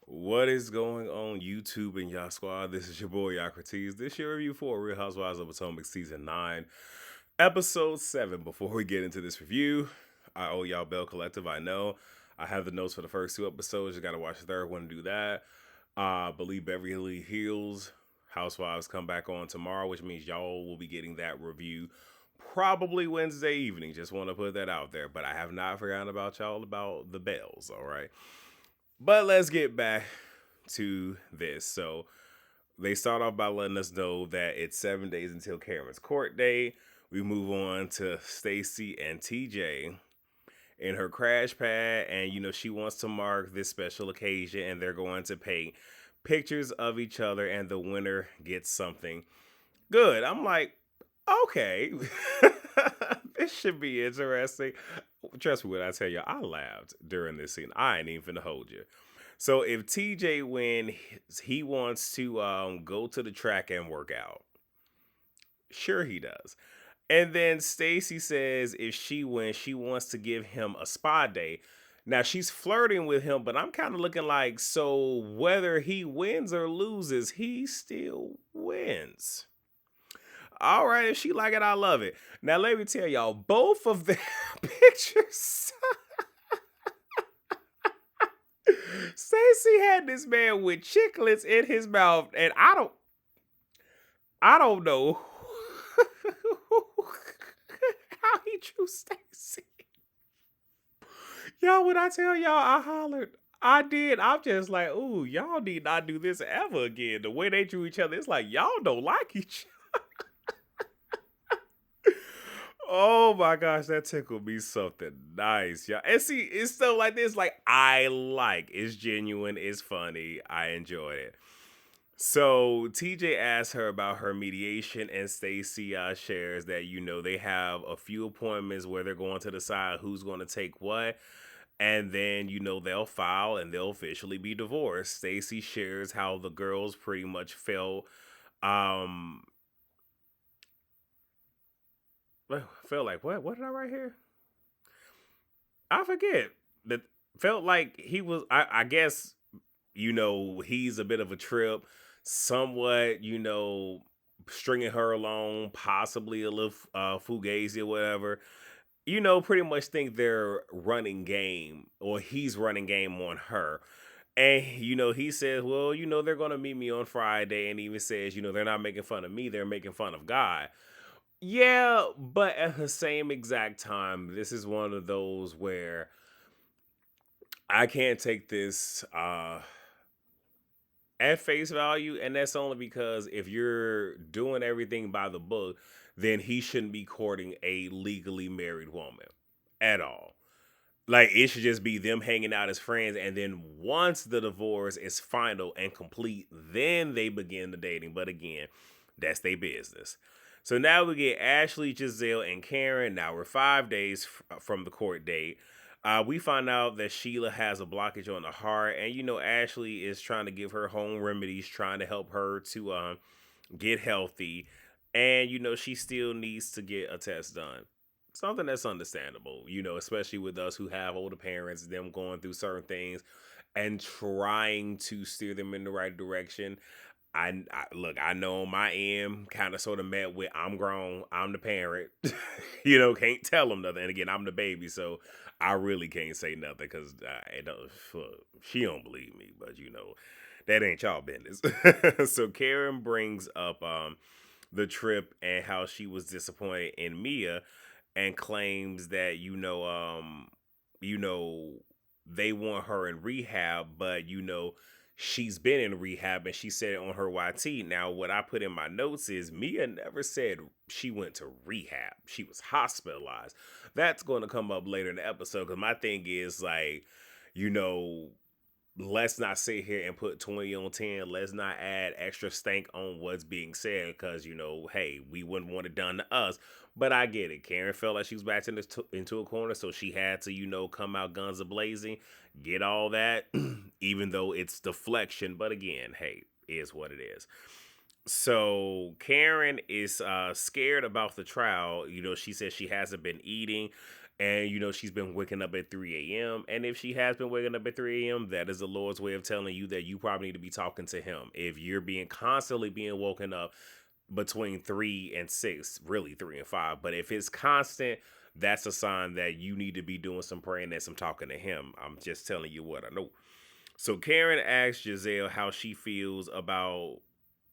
What is going on YouTube and y'all squad? This is your boy Yocrates. This year review for Real Housewives of Potomac Season 9, Episode 7. Before we get into this review, I owe y'all Bell Collective. I know. I have the notes for the first two episodes. You gotta watch the third one to do that. Believe Beverly Hills Housewives come back on tomorrow, which means y'all will be getting that review probably Wednesday evening. Just want to put that out there. But I have not forgotten about y'all about the bells, all right? But let's get back to this. So they start off by letting us know that it's 7 days until Karen's court date. We move on to Stacy and TJ in her crash pad, and she wants to mark this special occasion, and they're going to paint pictures of each other, and the winner gets something good. I'm like, okay, this should be interesting. Trust me when I tell you, I laughed during this scene. I ain't even finna hold you. So if TJ wins, he wants to go to the track and work out. Sure he does. And then Stacy says if she wins, she wants to give him a spa day. Now she's flirting with him, but I'm kind of looking like, so whether he wins or loses, he still wins. All right, if she like it, I love it. Now let me tell y'all, both of their pictures. Stacy had this man with chiclets in his mouth, and I don't know how he drew Stacy. Y'all, when I tell y'all I hollered, I did. I'm just like, ooh, y'all need not do this ever again. The way they drew each other, it's like y'all don't like each other. Oh my gosh, that tickled me something nice, y'all. And see, it's stuff like this, like I like. It's genuine, it's funny. I enjoyed it. So TJ asks her about her mediation, and Stacy shares that they have a few appointments where they're going to decide who's going to take what, and then they'll file and they'll officially be divorced. Stacy shares how the girls pretty much um felt like what did I write here? I forget that felt like he was. I guess he's a bit of a trip, somewhat. Stringing her along, possibly a little fugazi or whatever. Pretty much think they're running game, or he's running game on her. And he says, well, they're gonna meet me on Friday, and even says, they're not making fun of me, they're making fun of God. Yeah, but at the same exact time, this is one of those where I can't take this at face value, and that's only because if you're doing everything by the book, then he shouldn't be courting a legally married woman at all. Like it should just be them hanging out as friends, and then once the divorce is final and complete, then they begin the dating. But again, that's their business. So now we get Ashley, Giselle, and Karen. Now we're 5 days from the court date. We find out that Sheila has a blockage on the heart, and Ashley is trying to give her home remedies, trying to help her to get healthy, and she still needs to get a test done. Something that's understandable, especially with us who have older parents, them going through certain things and trying to steer them in the right direction. I look, I know on my end, kind of sort of met with I'm grown, I'm the parent, can't tell them nothing. And again, I'm the baby, so I really can't say nothing because she don't believe me, but that ain't y'all business. So Karen brings up the trip and how she was disappointed in Mia, and claims that you know they want her in rehab, but she's been in rehab, and she said it on her YT. Now what I put in my notes is Mia never said she went to rehab, she was hospitalized. That's going to come up later in the episode, because my thing is like, you know let's not sit here and put 20 on 10. Let's not add extra stank on what's being said, because, hey, we wouldn't want it done to us. But I get it. Karen felt like she was backed into a corner, so she had to, come out guns a blazing, get all that, even though it's deflection. But again, hey, is what it is. So Karen is scared about the trial. She says she hasn't been eating, And she's been waking up at 3 a.m. And if she has been waking up at 3 a.m., that is the Lord's way of telling you that you probably need to be talking to Him. If you're being constantly being woken up between 3 and 6, really 3 and 5, but if it's constant, that's a sign that you need to be doing some praying and some talking to Him. I'm just telling you what I know. So Karen asked Giselle how she feels about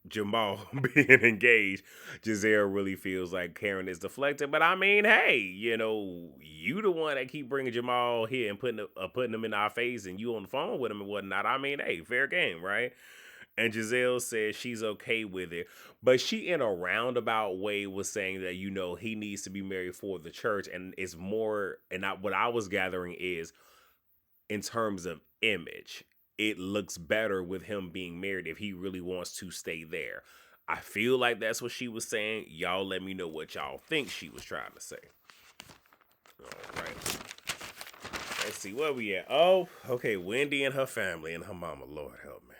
Jamal being engaged. Giselle really feels like Karen is deflected, but I mean, hey, you the one that keep bringing Jamal here and putting him in our face, and you on the phone with him and whatnot. I mean, hey, fair game, right? And Giselle says she's okay with it, but she, in a roundabout way, was saying that he needs to be married for the church, and it's more. And what I was gathering is, in terms of image, it looks better with him being married if he really wants to stay there. I feel like that's what she was saying. Y'all let me know what y'all think she was trying to say. All right. Let's see where we at. Oh, okay. Wendy and her family and her mama. Lord help me.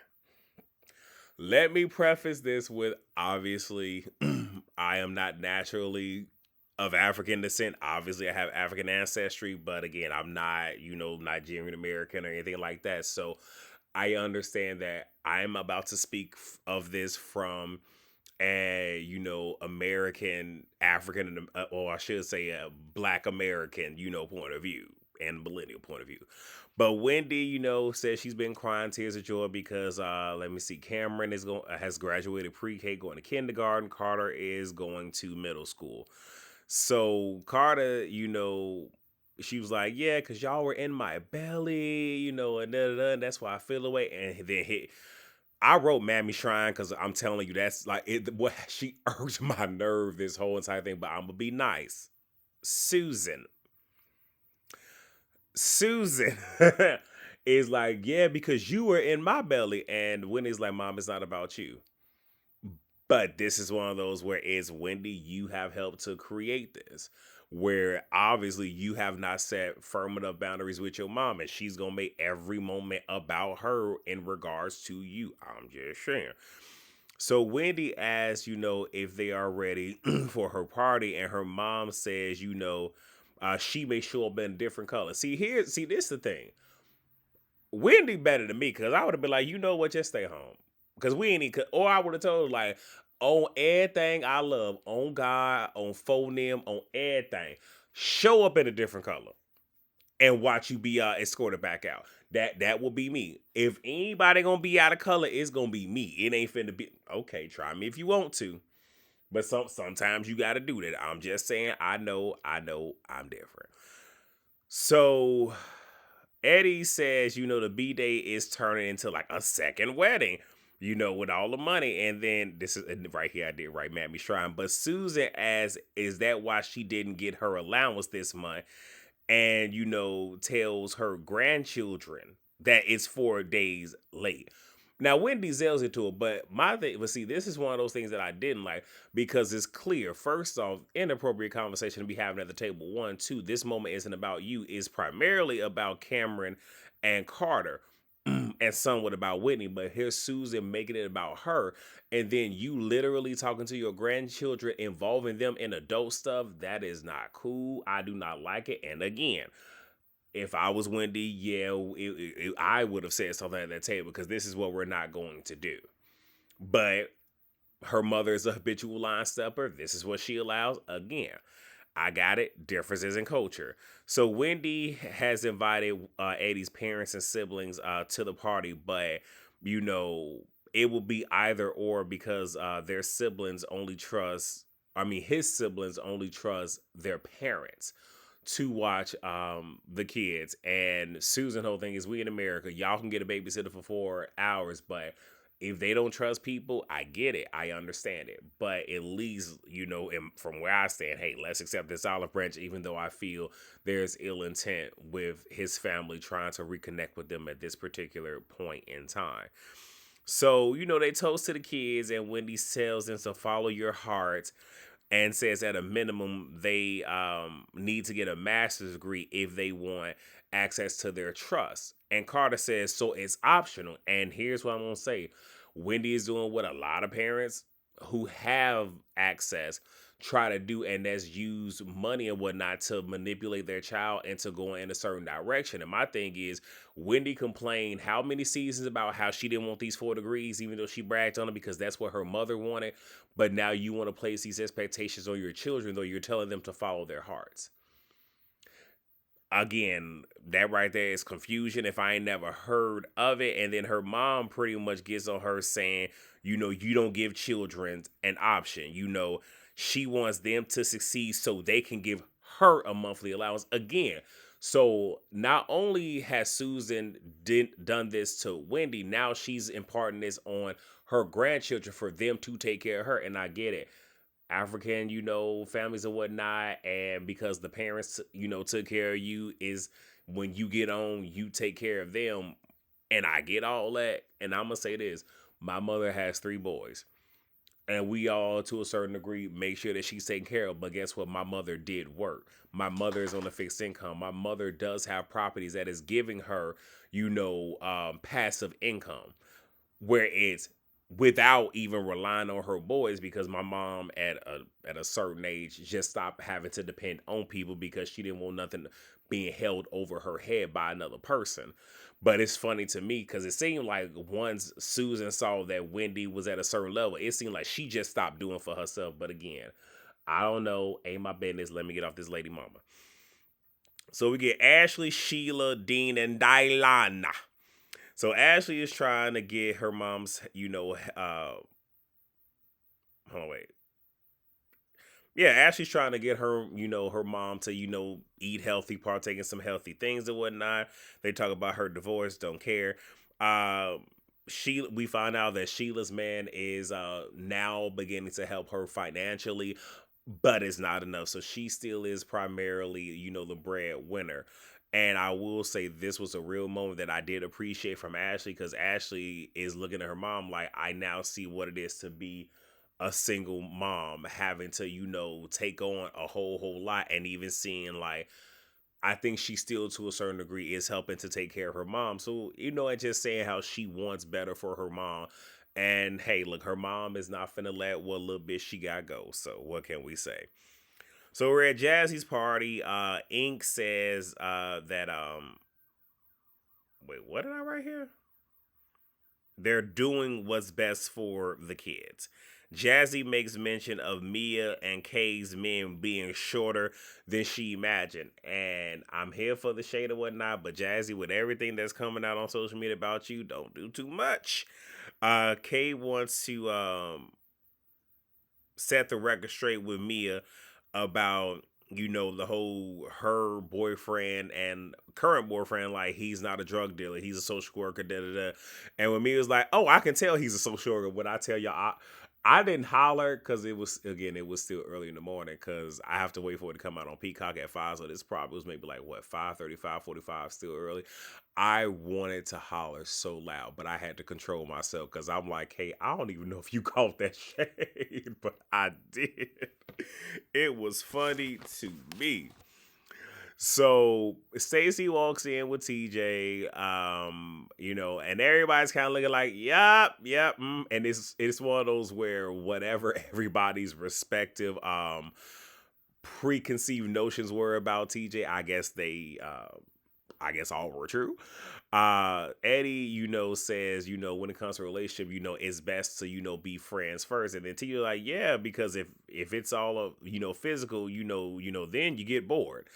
Let me preface this with, obviously, I am not naturally of African descent. Obviously, I have African ancestry, but again, I'm not, Nigerian American or anything like that. So I understand that I'm about to speak of this from a, American, African, or I should say a Black American, point of view and millennial point of view. But Wendy, says she's been crying tears of joy because let me see, Cameron has graduated pre-K, going to kindergarten. Carter is going to middle school. So Carter, she was like, yeah, because y'all were in my belly, and and that's why I feel away. And then I wrote Mammy Shrine because I'm telling you, that's like it. What she urged my nerve this whole entire thing. But I'm gonna be nice. Susan Susan is like, yeah, because you were in my belly. And Wendy's like, Mom, it's not about you. But this is one of those where it's Wendy, you have helped to create this, where obviously you have not set firm enough boundaries with your mom, and she's gonna make every moment about her in regards to you. I'm just saying. So Wendy asks, if they are ready for her party, and her mom says, she may show up in different colors. See, this is the thing. Wendy better than me, because I would have been like, you know what, just stay home. Because we ain't even, or I would have told her, like, on everything I love, on God, on phoneme, on everything, show up in a different color and watch you be escorted back out. That will be me. If anybody gonna be out of color, it's gonna be me. It ain't finna be, okay, try me if you want to. But sometimes you gotta do that. I'm just saying, I know, I'm different. So Eddie says, the B day is turning into like a second wedding, with all the money. And then this is right here, I did write Mammy Shrine. But Susan asks, is that why she didn't get her allowance this month? And, tells her grandchildren that it's 4 days late. Now, Wendy zells into it, but my thing, but see, this is one of those things that I didn't like, because it's clear. First off, inappropriate conversation to be having at the table. One, two, this moment isn't about you, it's primarily about Cameron and Carter. And somewhat about Whitney, but here's Susan making it about her, and then you literally talking to your grandchildren, involving them in adult stuff. That is not cool. I do not like it. And again, if I was Wendy, yeah, I would have said something at that table, because this is what we're not going to do. But her mother is a habitual line stepper. This is what she allows. Again, I got it. Differences in culture. So Wendy has invited Eddie's parents and siblings to the party, but it will be either or, because their siblings only trust. I mean, his siblings only trust their parents to watch the kids. And Susan' whole thing is, we in America, y'all can get a babysitter for 4 hours, but if they don't trust people, I get it. I understand it. But at least, from where I stand, hey, let's accept this olive branch, even though I feel there's ill intent with his family trying to reconnect with them at this particular point in time. So, they toast to the kids, and Wendy tells them to follow your heart, and says at a minimum they need to get a master's degree if they want access to their trust. And Carter says, so it's optional. And here's what I'm going to say. Wendy is doing what a lot of parents who have access try to do, and that's use money and whatnot to manipulate their child into going in a certain direction. And my thing is, Wendy complained how many seasons about how she didn't want these 4 degrees, even though she bragged on it because that's what her mother wanted. But now you want to place these expectations on your children, though you're telling them to follow their hearts. Again, that right there is confusion if I ain't never heard of it. And then her mom pretty much gets on her saying, you don't give children an option. She wants them to succeed so they can give her a monthly allowance. Again, so not only has Susan done this to Wendy, now she's imparting this on her grandchildren for them to take care of her. And I get it. African, families and whatnot, and because the parents, took care of you, is when you get on, you take care of them. And I get all that. And I'm gonna say this: my mother has 3 boys, and we all, to a certain degree, make sure that she's taken care of. But guess what? My mother did work. My mother is on a fixed income. My mother does have properties that is giving her, passive income, where it's without even relying on her boys, because my mom at a certain age just stopped having to depend on people because she didn't want nothing being held over her head by another person. But it's funny to me because it seemed like once Susan saw that Wendy was at a certain level, it seemed like she just stopped doing for herself. But again, I don't know, ain't my business. Let me get off this lady mama. So we get Ashley, Sheila, Dean, and Diana. So Ashley is trying to get her mom's, hold on, wait. Yeah, Ashley's trying to get her, her mom to, eat healthy, partake in some healthy things and whatnot. They talk about her divorce, don't care. We find out that Sheila's man is now beginning to help her financially, but it's not enough. So she still is primarily, the breadwinner. And I will say this was a real moment that I did appreciate from Ashley, because Ashley is looking at her mom like, I now see what it is to be a single mom, having to, take on a whole lot, and even seeing like, I think she still, to a certain degree, is helping to take care of her mom. So, and just saying how she wants better for her mom. And hey, look, her mom is not finna let what little bit she got go. So what can we say? So we're at Jazzy's party. Ink says that wait, what did I write here? They're doing what's best for the kids. Jazzy makes mention of Mia and Kay's men being shorter than she imagined. And I'm here for the shade or whatnot, but Jazzy, with everything that's coming out on social media about you, don't do too much. Kay wants to set the record straight with Mia about, the whole her boyfriend and current boyfriend, like, he's not a drug dealer, he's a social worker, da da da. And when Mia's like, oh, I can tell he's a social worker. When I tell y'all, I didn't holler because it was still early in the morning, because I have to wait for it to come out on Peacock at 5. So this probably was maybe like what, 5:35, 45, still early. I wanted to holler so loud, but I had to control myself because I'm like, hey, I don't even know if you caught that shade, but I did. It was funny to me. So Stacy walks in with TJ, and everybody's kind of looking like, yep, and it's one of those where whatever everybody's respective preconceived notions were about TJ, I guess all were true. Eddie, says, when it comes to a relationship, it's best to, be friends first. And then TJ like, yeah, because if it's all of, physical, then you get bored.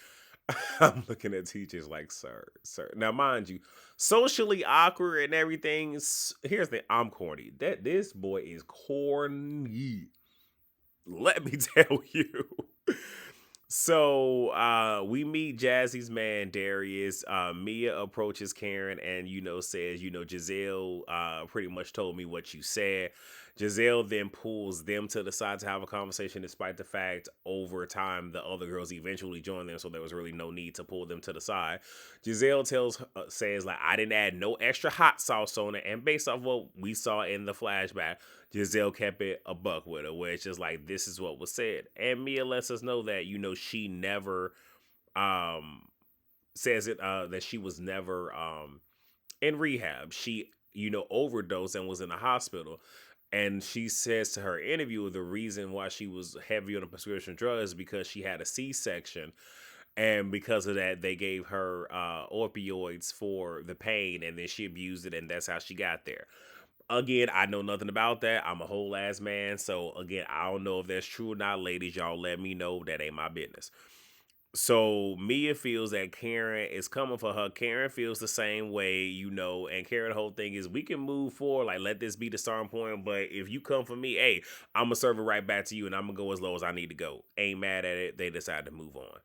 I'm looking at teachers like, sir. Now, mind you, socially awkward and everything. Here's the thing, I'm corny. That this boy is corny. Let me tell you. So we meet Jazzy's man Darius. Mia approaches Karen and says, Giselle pretty much told me what you said. Giselle then pulls them to the side to have a conversation, despite the fact over time the other girls eventually joined them, so there was really no need to pull them to the side. Giselle says like, I didn't add no extra hot sauce on it, and based off what we saw in the flashback, Giselle kept it a buck with her, where it's just like, this is what was said. And Mia lets us know that, she never says it that she was never in rehab. She, overdosed and was in the hospital. And she says to her interview the reason why she was heavy on the prescription drugs is because she had a C-section, and because of that they gave her opioids for the pain, and then she abused it, and that's how she got there. Again, I know nothing about that. I'm a whole ass man, so again, I don't know if that's true or not. Ladies, y'all let me know. That ain't my business. So Mia feels that Karen is coming for her. Karen feels the same way, and Karen, the whole thing is we can move forward, like let this be the starting point. But if you come for me, hey, I'm gonna serve it right back to you, and I'm gonna go as low as I need to go. Ain't mad at it. They decide to move on.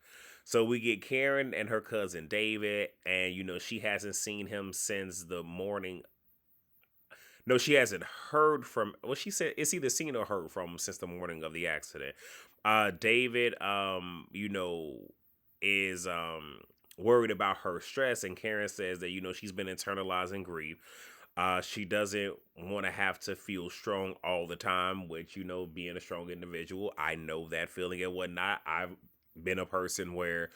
So we get Karen and her cousin David, and she hasn't seen him since the morning. No, she hasn't heard from. Well, she said it's either seen or heard from him since the morning of the accident. David, is worried about her stress, and Karen says that she's been internalizing grief. She doesn't want to have to feel strong all the time, which being a strong individual, I know that feeling and whatnot. I've been a person where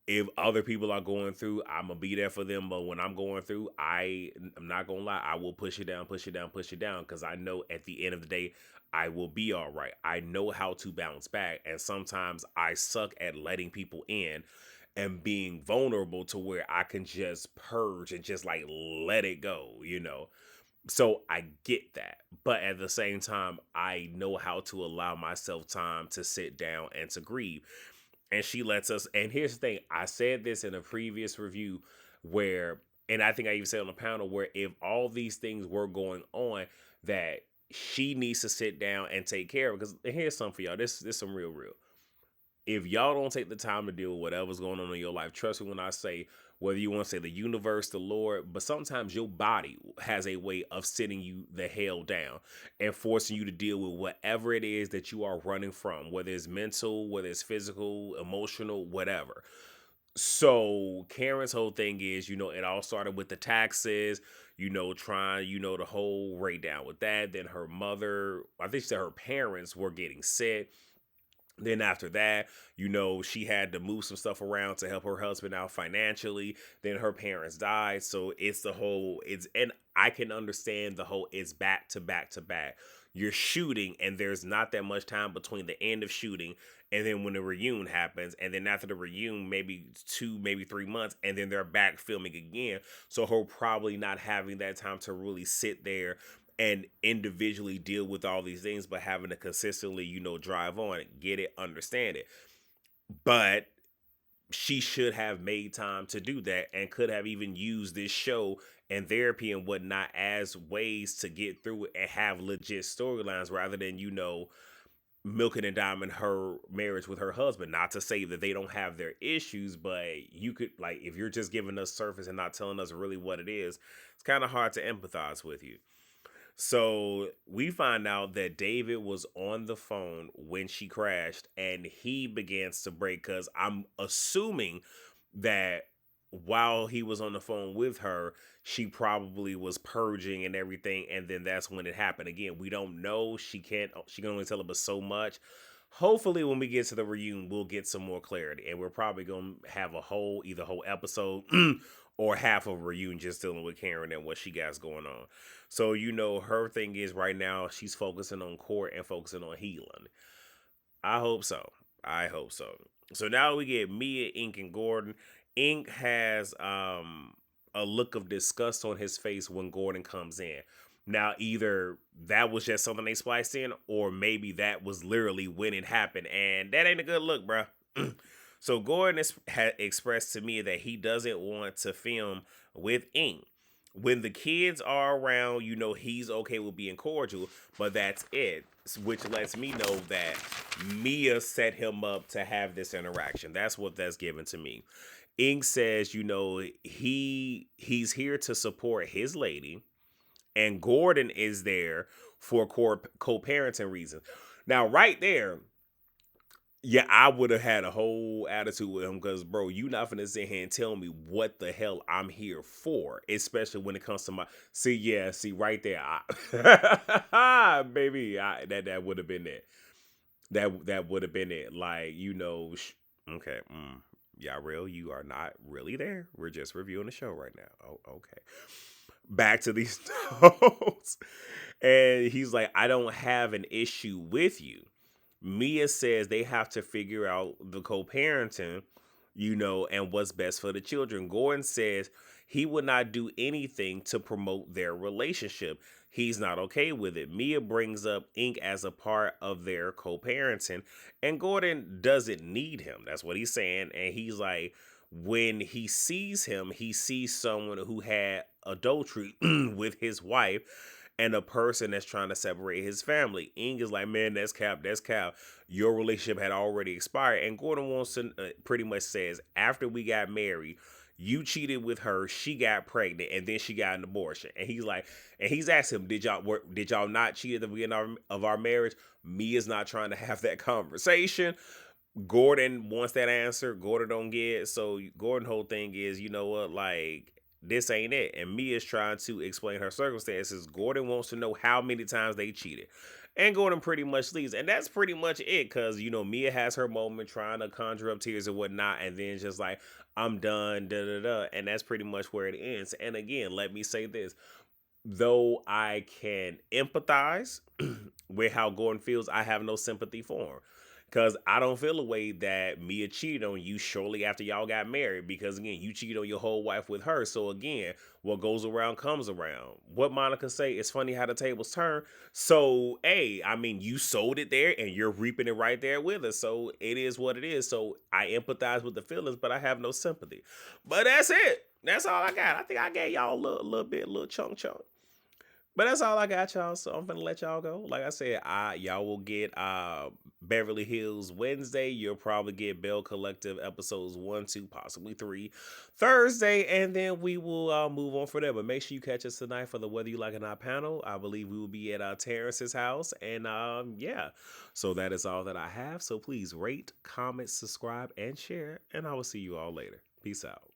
if other people are going through, I'm gonna be there for them. But when I'm going through, I'm not gonna lie, I will push it down, push it down, push it down, because I know at the end of the day, I will be all right. I know how to bounce back, and sometimes I suck at letting people in and being vulnerable to where I can just purge and just like let it go. So I get that. But at the same time, I know how to allow myself time to sit down and to grieve. And she lets us. And here's the thing, I said this in a previous review where, and I think I even said on the panel, where if all these things were going on, that she needs to sit down and take care of. Because here's something for y'all. This some real. If y'all don't take the time to deal with whatever's going on in your life, trust me when I say, whether you want to say the universe, the Lord, but sometimes your body has a way of sitting you the hell down and forcing you to deal with whatever it is that you are running from, whether it's mental, whether it's physical, emotional, whatever. So Karen's whole thing is, it all started with the taxes, trying, the whole rate down with that. Then her mother, I think she said her parents were getting sick. Then after that, she had to move some stuff around to help her husband out financially. Then her parents died. So and I can understand the whole, it's back to back to back. You're shooting and there's not that much time between the end of shooting and then when the reunion happens. And then after the reunion, maybe 2, maybe 3 months, and then they're back filming again. So her probably not having that time to really sit there and individually deal with all these things, but having to consistently, drive on it, get it, understand it. But she should have made time to do that and could have even used this show and therapy and whatnot as ways to get through it and have legit storylines rather than, milking and diming her marriage with her husband. Not to say that they don't have their issues, but you could, like, if you're just giving us surface and not telling us really what it is, it's kind of hard to empathize with you. So we find out that David was on the phone when she crashed and he begins to break because I'm assuming that while he was on the phone with her, she probably was purging and everything. And then that's when it happened. Again, we don't know. She can only tell us so much. Hopefully, when we get to the reunion, we'll get some more clarity. And we're probably going to have either whole episode or half of a reunion just dealing with Karen and what she got going on. So, her thing is right now she's focusing on court and focusing on healing. I hope so. I hope so. So now we get Mia, Ink, and Gordon. Ink has a look of disgust on his face when Gordon comes in. Now, either that was just something they spliced in, or maybe that was literally when it happened, and that ain't a good look, bruh. So Gordon had expressed to me that he doesn't want to film with Ink. When the kids are around, he's okay with being cordial, but that's it. Which lets me know that Mia set him up to have this interaction. That's what that's given to me. Ink says, he's here to support his lady, and Gordon is there for co-parenting reasons. Now, right there, yeah, I would have had a whole attitude with him because, bro, you not finna sit here and tell me what the hell I'm here for, especially when it comes to my. See, right there, baby, that would have been it. That would have been it. Like, okay, yeah, real, you are not really there. We're just reviewing the show right now. Oh, okay. Back to these notes. And he's like, I don't have an issue with you. Mia says they have to figure out the co-parenting, and what's best for the children. Gordon says he would not do anything to promote their relationship. He's not okay with it. Mia brings up Ink as a part of their co-parenting, and Gordon doesn't need him. That's what he's saying. And he's like, when he sees him, he sees someone who had adultery with his wife and a person that's trying to separate his family. Ing is like, man, that's cap, that's cap. Your relationship had already expired. And Gordon wants to pretty much says, after we got married, you cheated with her, she got pregnant, and then she got an abortion. And he's like, and he's asked him, did y'all not cheat at the beginning of our marriage? Mia's not trying to have that conversation. Gordon wants that answer. Gordon don't get it. So Gordon whole thing is, you know what, like, this ain't it. And Mia's trying to explain her circumstances. Gordon wants to know how many times they cheated. And Gordon pretty much leaves. And that's pretty much it. Cause Mia has her moment trying to conjure up tears and whatnot. And then just like, I'm done, da da da. And that's pretty much where it ends. And again, let me say this. Though I can empathize with how Gordon feels, I have no sympathy for him. Cause I don't feel a way that Mia cheated on you shortly after y'all got married. Because again, you cheated on your whole wife with her. So again, what goes around comes around. What Monica say? It's funny how the tables turn. So hey, I mean, you sold it there, and you're reaping it right there with us. So it is what it is. So I empathize with the feelings, but I have no sympathy. But that's it. That's all I got. I think I gave y'all a little bit, a little chunk. But that's all I got, y'all. So I'm gonna let y'all go. Like I said, y'all will get Beverly Hills Wednesday. You'll probably get Bell Collective episodes 1, 2, possibly 3 Thursday, and then we will move on from there. But make sure you catch us tonight for the Whether You Like It or Not panel. I believe we will be at Terrence's house, and yeah. So that is all that I have. So please rate, comment, subscribe, and share, and I will see you all later. Peace out.